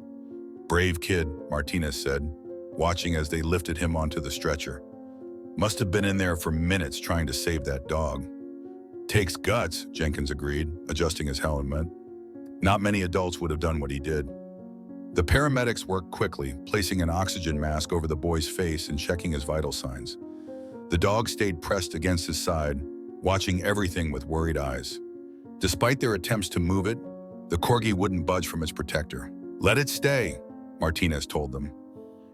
"Brave kid," Martinez said, watching as they lifted him onto the stretcher. "Must have been in there for minutes trying to save that dog." "Takes guts," Jenkins agreed, adjusting his helmet. Not many adults would have done what he did. The paramedics worked quickly, placing an oxygen mask over the boy's face and checking his vital signs. The dog stayed pressed against his side, watching everything with worried eyes. Despite their attempts to move it, the corgi wouldn't budge from its protector. "Let it stay," Martinez told them.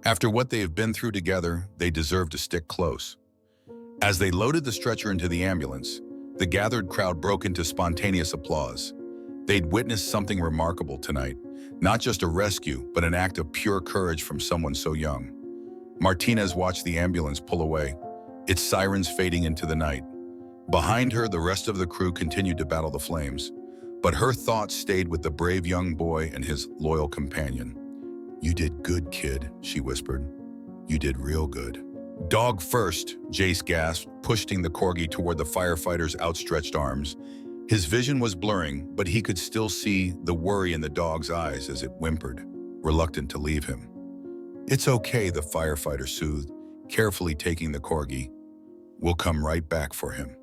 After what they have been through together, they deserve to stick close. As they loaded the stretcher into the ambulance, the gathered crowd broke into spontaneous applause. They'd witnessed something remarkable tonight, not just a rescue, but an act of pure courage from someone so young. Martinez watched the ambulance pull away, its sirens fading into the night. Behind her, the rest of the crew continued to battle the flames, but her thoughts stayed with the brave young boy and his loyal companion. "You did good, kid," she whispered. "You did real good." "Dog first," Jace gasped, pushing the corgi toward the firefighter's outstretched arms. His vision was blurring, but he could still see the worry in the dog's eyes as it whimpered, reluctant to leave him. "It's okay," the firefighter soothed, carefully taking the corgi. "We'll come right back for him."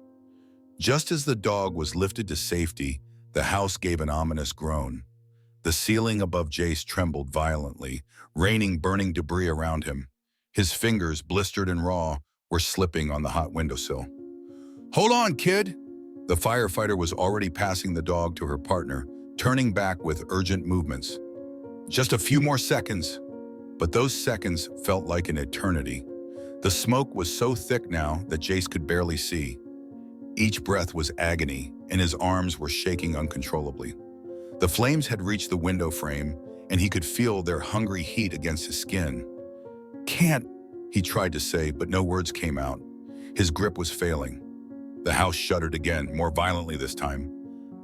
Just as the dog was lifted to safety, the house gave an ominous groan. The ceiling above Jace trembled violently, raining burning debris around him. His fingers, blistered and raw, were slipping on the hot windowsill. "Hold on, kid!" The firefighter was already passing the dog to her partner, turning back with urgent movements. "Just a few more seconds." But those seconds felt like an eternity. The smoke was so thick now that Jace could barely see. Each breath was agony, and his arms were shaking uncontrollably. The flames had reached the window frame, and he could feel their hungry heat against his skin. "Can't," he tried to say, but no words came out. His grip was failing. The house shuddered again, more violently this time.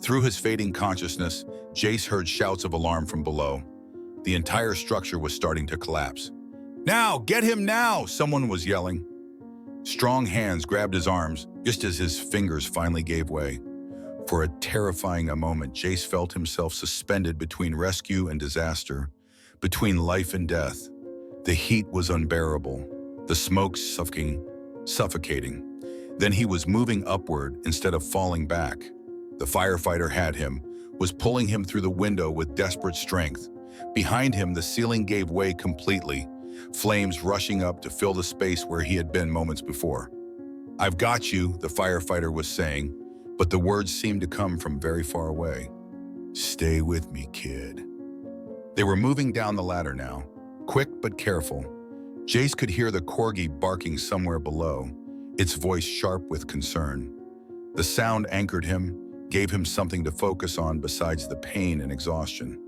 Through his fading consciousness, Jace heard shouts of alarm from below. The entire structure was starting to collapse. "Now! Get him now!" someone was yelling. Strong hands grabbed his arms, just as his fingers finally gave way. For a terrifying moment, Jace felt himself suspended between rescue and disaster, between life and death. The heat was unbearable, the smoke suffocating. Then he was moving upward instead of falling back. The firefighter had him, was pulling him through the window with desperate strength. Behind him, the ceiling gave way completely, flames rushing up to fill the space where he had been moments before. "I've got you," the firefighter was saying, but the words seemed to come from very far away. "Stay with me, kid." They were moving down the ladder now, quick but careful. Jace could hear the corgi barking somewhere below, its voice sharp with concern. The sound anchored him, gave him something to focus on besides the pain and exhaustion.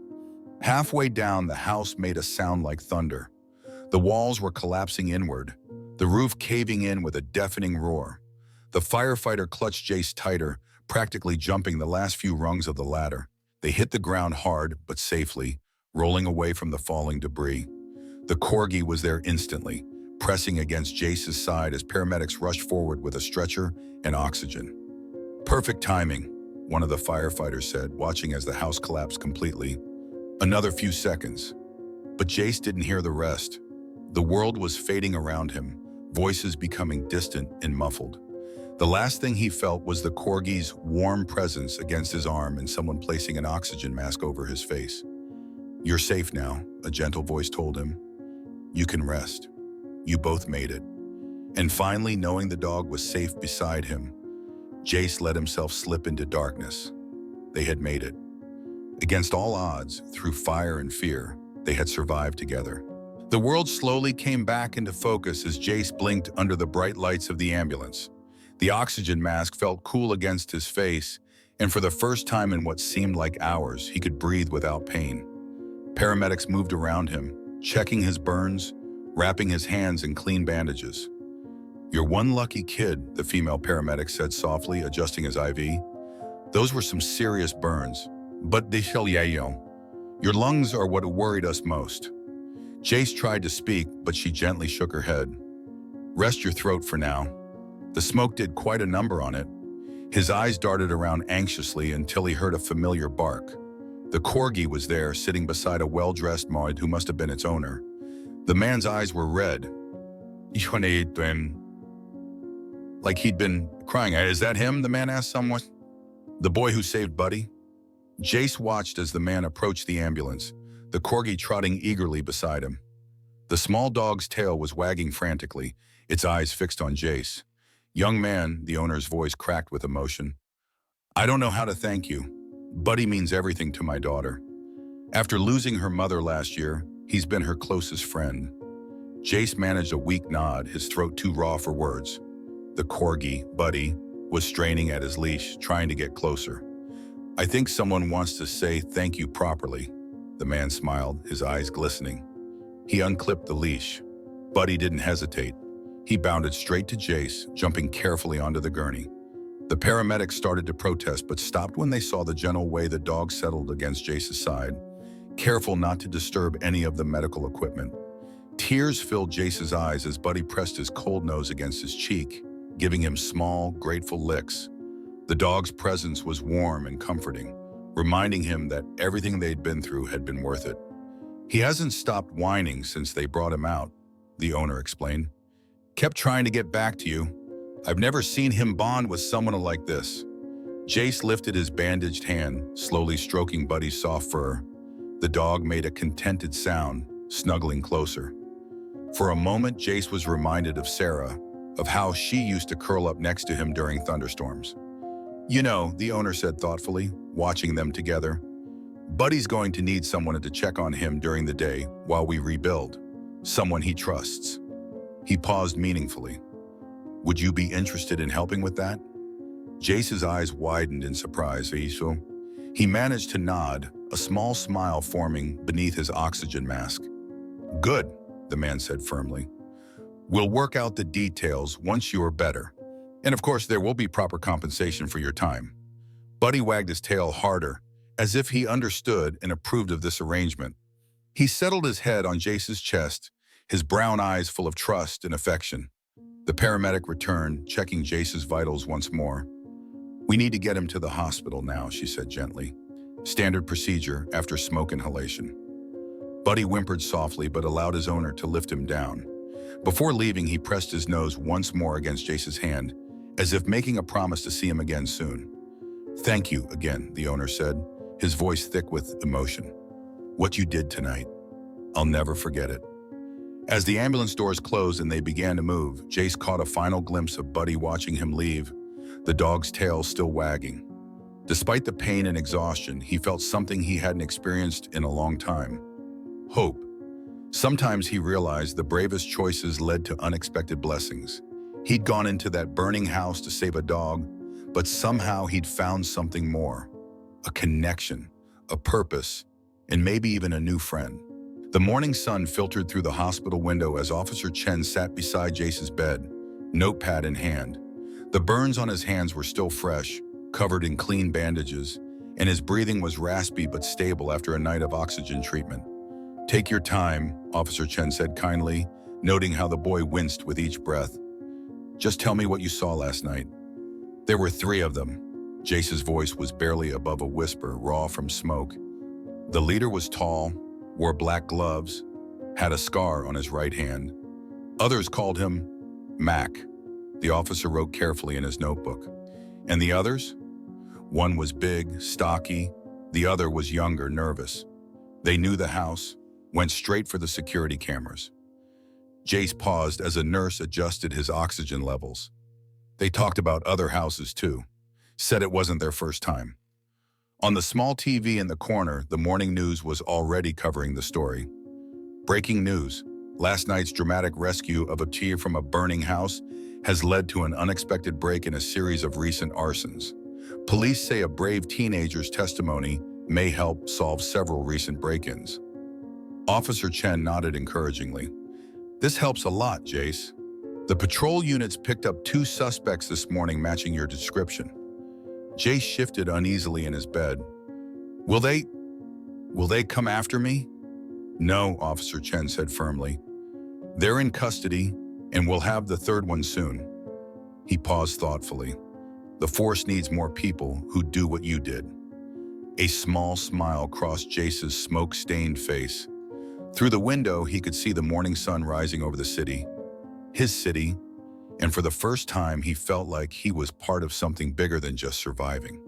Halfway down, the house made a sound like thunder. The walls were collapsing inward, the roof caving in with a deafening roar. The firefighter clutched Jace tighter, practically jumping the last few rungs of the ladder. They hit the ground hard but safely, rolling away from the falling debris. The corgi was there instantly, pressing against Jace's side as paramedics rushed forward with a stretcher and oxygen. "Perfect timing," one of the firefighters said, watching as the house collapsed completely. Another few seconds. But Jace didn't hear the rest. The world was fading around him, voices becoming distant and muffled. The last thing he felt was the corgi's warm presence against his arm and someone placing an oxygen mask over his face. "You're safe now," a gentle voice told him. "You can rest. You both made it." And finally, knowing the dog was safe beside him, Jace let himself slip into darkness. They had made it. Against all odds, through fire and fear, they had survived together. The world slowly came back into focus as Jace blinked under the bright lights of the ambulance. The oxygen mask felt cool against his face, and for the first time in what seemed like hours, he could breathe without pain. Paramedics moved around him, checking his burns, wrapping his hands in clean bandages. "You're one lucky kid," the female paramedic said softly, adjusting his IV. "Those were some serious burns, but your lungs are what worried us most." Jace tried to speak, but she gently shook her head. "Rest your throat for now." The smoke did quite a number on it. His eyes darted around anxiously until he heard a familiar bark. The corgi was there, sitting beside a well-dressed mod who must have been its owner. The man's eyes were red. Like he'd been crying. "Is that him?" the man asked someone. "The boy who saved Buddy?" Jace watched as the man approached the ambulance, the corgi trotting eagerly beside him. The small dog's tail was wagging frantically, its eyes fixed on Jace. "Young man," the owner's voice cracked with emotion, "I don't know how to thank you. Buddy means everything to my daughter. After losing her mother last year, he's been her closest friend." Jace managed a weak nod, his throat too raw for words. The corgi, Buddy, was straining at his leash, trying to get closer. "I think someone wants to say thank you properly." The man smiled, his eyes glistening. He unclipped the leash. Buddy didn't hesitate. He bounded straight to Jace, jumping carefully onto the gurney. The paramedics started to protest, but stopped when they saw the gentle way the dog settled against Jace's side, careful not to disturb any of the medical equipment. Tears filled Jace's eyes as Buddy pressed his cold nose against his cheek, giving him small, grateful licks. The dog's presence was warm and comforting, reminding him that everything they'd been through had been worth it. "He hasn't stopped whining since they brought him out," the owner explained. "Kept trying to get back to you. I've never seen him bond with someone like this." Jace lifted his bandaged hand, slowly stroking Buddy's soft fur. The dog made a contented sound, snuggling closer. For a moment, Jace was reminded of Sarah, of how she used to curl up next to him during thunderstorms. "You know," the owner said thoughtfully, watching them together, "Buddy's going to need someone to check on him during the day while we rebuild. Someone he trusts." He paused meaningfully. "Would you be interested in helping with that?" Jace's eyes widened in surprise. He managed to nod, a small smile forming beneath his oxygen mask. "Good," the man said firmly. "We'll work out the details once you are better. And of course, there will be proper compensation for your time." Buddy wagged his tail harder, as if he understood and approved of this arrangement. He settled his head on Jace's chest, his brown eyes full of trust and affection. The paramedic returned, checking Jace's vitals once more. "We need to get him to the hospital now," she said gently. "Standard procedure after smoke inhalation." Buddy whimpered softly but allowed his owner to lift him down. Before leaving, he pressed his nose once more against Jace's hand, as if making a promise to see him again soon. "Thank you again," the owner said, his voice thick with emotion. "What you did tonight, I'll never forget it." As the ambulance doors closed and they began to move, Jace caught a final glimpse of Buddy watching him leave, the dog's tail still wagging. Despite the pain and exhaustion, he felt something he hadn't experienced in a long time: hope. Sometimes he realized the bravest choices led to unexpected blessings. He'd gone into that burning house to save a dog, but somehow he'd found something more: a connection, a purpose, and maybe even a new friend. The morning sun filtered through the hospital window as Officer Chen sat beside Jace's bed, notepad in hand. The burns on his hands were still fresh, covered in clean bandages, and his breathing was raspy but stable after a night of oxygen treatment. "Take your time," Officer Chen said kindly, noting how the boy winced with each breath. "Just tell me what you saw last night." "There were 3 of them." Jace's voice was barely above a whisper, raw from smoke. "The leader was tall, wore black gloves, had a scar on his right hand. Others called him Mac," the officer wrote carefully in his notebook. "And the others? One was big, stocky. The other was younger, nervous. They knew the house, went straight for the security cameras." Jace paused as a nurse adjusted his oxygen levels. "They talked about other houses too. Said it wasn't their first time." On the small TV in the corner, the morning news was already covering the story. "Breaking news. Last night's dramatic rescue of a tea from a burning house has led to an unexpected break in a series of recent arsons. Police say a brave teenager's testimony may help solve several recent break-ins." Officer Chen nodded encouragingly. "This helps a lot, Jace. The patrol units picked up 2 suspects this morning matching your description." Jace shifted uneasily in his bed. Will they come after me?" "No," Officer Chen said firmly. "They're in custody, and we'll have the 3rd one soon." He paused thoughtfully. "The force needs more people who do what you did." A small smile crossed Jace's smoke-stained face. Through the window, he could see the morning sun rising over the city. His city, and for the first time, he felt like he was part of something bigger than just surviving.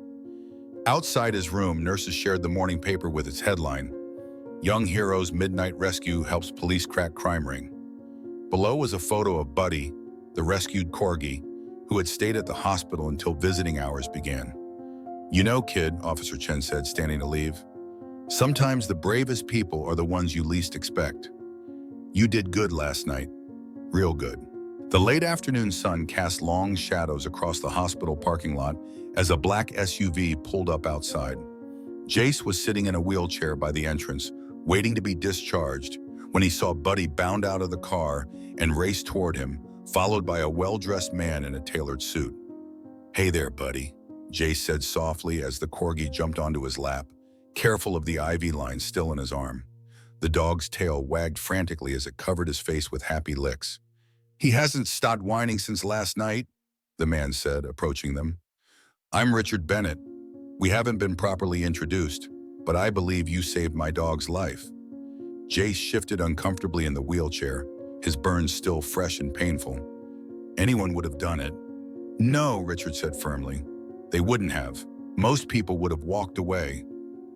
Outside his room, nurses shared the morning paper with its headline, "Young Hero's Midnight Rescue Helps Police Crack Crime Ring." Below was a photo of Buddy, the rescued corgi, who had stayed at the hospital until visiting hours began. "You know, kid," Officer Chen said, standing to leave, "sometimes the bravest people are the ones you least expect. You did good last night. Real good." The late afternoon sun cast long shadows across the hospital parking lot as a black SUV pulled up outside. Jace was sitting in a wheelchair by the entrance, waiting to be discharged, when he saw Buddy bound out of the car and race toward him, followed by a well-dressed man in a tailored suit. "Hey there, Buddy," Jace said softly as the corgi jumped onto his lap, careful of the IV line still in his arm. The dog's tail wagged frantically as it covered his face with happy licks. "He hasn't stopped whining since last night," the man said, approaching them. "I'm Richard Bennett. We haven't been properly introduced, but I believe you saved my dog's life." Jace shifted uncomfortably in the wheelchair, his burns still fresh and painful. "Anyone would have done it." "No," Richard said firmly. "They wouldn't have. Most people would have walked away.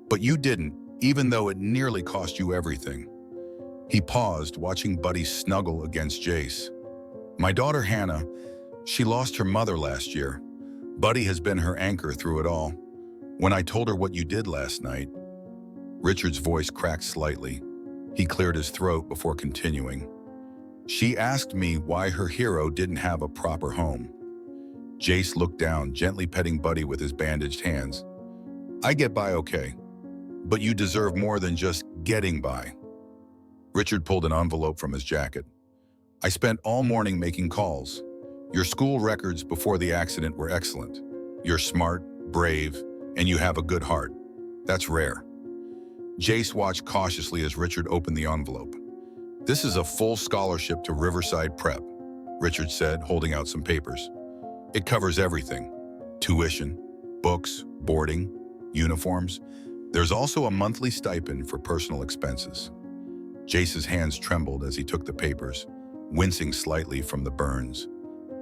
But you didn't, even though it nearly cost you everything." He paused, watching Buddy snuggle against Jace. "My daughter Hannah, she lost her mother last year. Buddy has been her anchor through it all. When I told her what you did last night..." Richard's voice cracked slightly. He cleared his throat before continuing. "She asked me why her hero didn't have a proper home." Jace looked down, gently petting Buddy with his bandaged hands. "I get by okay, but you deserve more than just getting by." Richard pulled an envelope from his jacket. "I spent all morning making calls. Your school records before the accident were excellent. You're smart, brave, and you have a good heart. That's rare." Jace watched cautiously as Richard opened the envelope. "This is a full scholarship to Riverside Prep," Richard said, holding out some papers. "It covers everything: tuition, books, boarding, uniforms. There's also a monthly stipend for personal expenses." Jace's hands trembled as he took the papers, wincing slightly from the burns.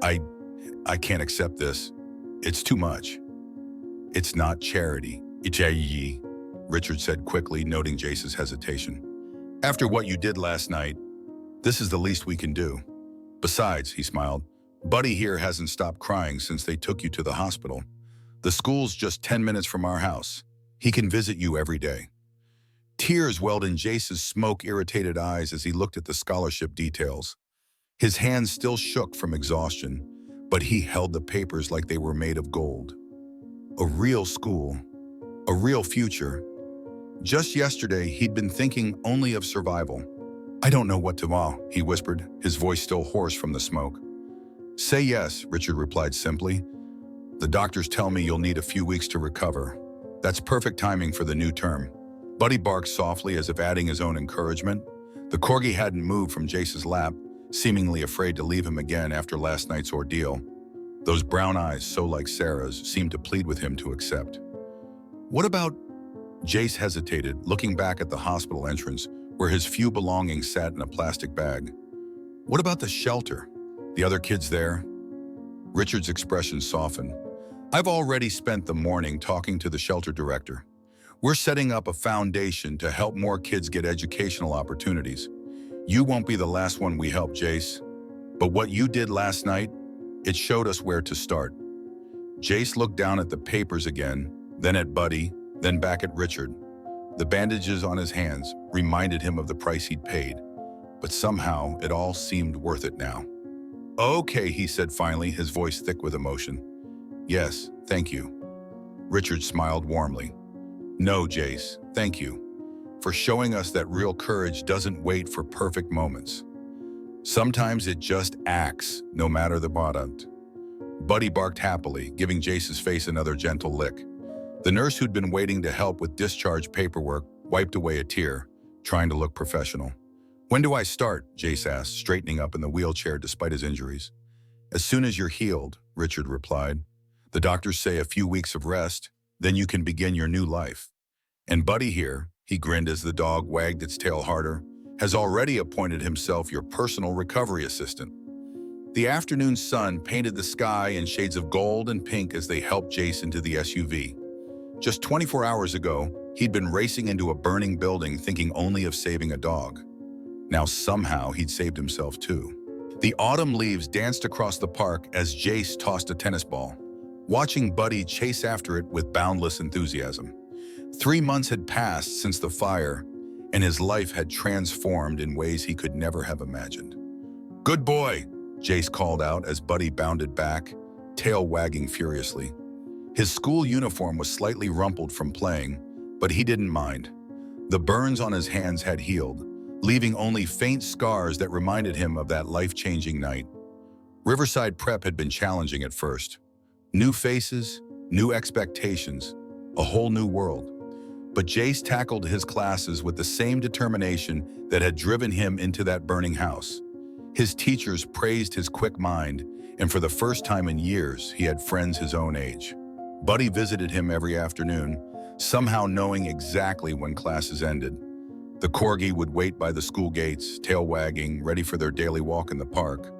I I can't accept this. It's too much. It's not charity. Ichayi, Richard said quickly, noting Jace's hesitation. After what you did last night, this is the least we can do. Besides, he smiled, Buddy here hasn't stopped crying since they took you to the hospital. The school's just 10 minutes from our house. He can visit you every day. Tears welled in Jace's smoke-irritated eyes as he looked at the scholarship details. His hands still shook from exhaustion, but he held the papers like they were made of gold. A real school, a real future. Just yesterday, he'd been thinking only of survival. I don't know what to do, he whispered, his voice still hoarse from the smoke. Say yes, Richard replied simply. The doctors tell me you'll need a few weeks to recover. That's perfect timing for the new term. Buddy barked softly as if adding his own encouragement. The corgi hadn't moved from Jace's lap, seemingly afraid to leave him again after last night's ordeal. Those brown eyes, so like Sarah's, seemed to plead with him to accept. What about... Jace hesitated, looking back at the hospital entrance, where his few belongings sat in a plastic bag. What about the shelter? The other kids there? Richard's expression softened. I've already spent the morning talking to the shelter director. We're setting up a foundation to help more kids get educational opportunities. You won't be the last one we help, Jace. But what you did last night, it showed us where to start. Jace looked down at the papers again, then at Buddy, then back at Richard. The bandages on his hands reminded him of the price he'd paid, but somehow it all seemed worth it now. Okay, he said finally, his voice thick with emotion. Yes, thank you. Richard smiled warmly. No, Jace, thank you for showing us that real courage doesn't wait for perfect moments. Sometimes it just acts, no matter the product. Buddy barked happily, giving Jace's face another gentle lick. The nurse who'd been waiting to help with discharge paperwork wiped away a tear, trying to look professional. When do I start? Jace asked, straightening up in the wheelchair despite his injuries. As soon as you're healed, Richard replied. The doctors say a few weeks of rest, then you can begin your new life. And Buddy here, he grinned as the dog wagged its tail harder, has already appointed himself your personal recovery assistant. The afternoon sun painted the sky in shades of gold and pink as they helped Jace into the SUV. Just 24 hours ago, he'd been racing into a burning building thinking only of saving a dog. Now somehow he'd saved himself too. The autumn leaves danced across the park as Jace tossed a tennis ball, watching Buddy chase after it with boundless enthusiasm. 3 months had passed since the fire, and his life had transformed in ways he could never have imagined. Good boy, Jace called out as Buddy bounded back, tail wagging furiously. His school uniform was slightly rumpled from playing, but he didn't mind. The burns on his hands had healed, leaving only faint scars that reminded him of that life-changing night. Riverside Prep had been challenging at first. New faces, new expectations, a whole new world. But Jace tackled his classes with the same determination that had driven him into that burning house. His teachers praised his quick mind, and for the first time in years, he had friends his own age. Buddy visited him every afternoon, somehow knowing exactly when classes ended. The corgi would wait by the school gates, tail wagging, ready for their daily walk in the park.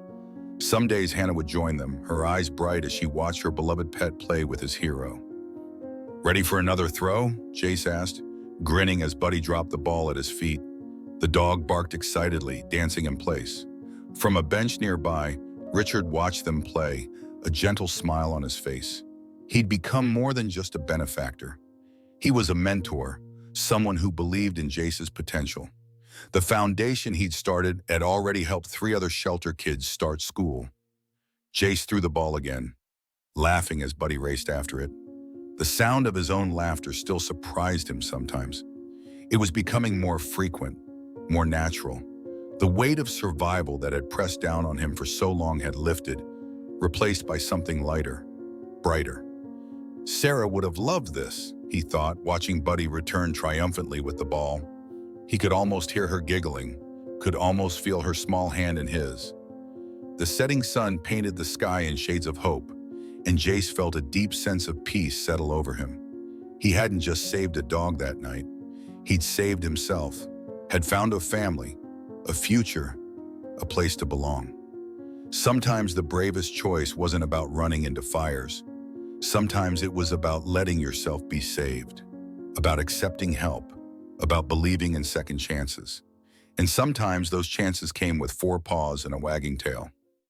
Some days Hannah would join them, her eyes bright as she watched her beloved pet play with his hero. Ready for another throw? Jace asked, grinning as Buddy dropped the ball at his feet. The dog barked excitedly, dancing in place. From a bench nearby, Richard watched them play, a gentle smile on his face. He'd become more than just a benefactor. He was a mentor, someone who believed in Jace's potential. The foundation he'd started had already helped 3 other shelter kids start school. Jace threw the ball again, laughing as Buddy raced after it. The sound of his own laughter still surprised him sometimes. It was becoming more frequent, more natural. The weight of survival that had pressed down on him for so long had lifted, replaced by something lighter, brighter. Sarah would have loved this, he thought, watching Buddy return triumphantly with the ball. He could almost hear her giggling, could almost feel her small hand in his. The setting sun painted the sky in shades of hope, and Jace felt a deep sense of peace settle over him. He hadn't just saved a dog that night. He'd saved himself, had found a family, a future, a place to belong. Sometimes the bravest choice wasn't about running into fires. Sometimes it was about letting yourself be saved, about accepting help, about believing in second chances. And sometimes those chances came with four paws and a wagging tail.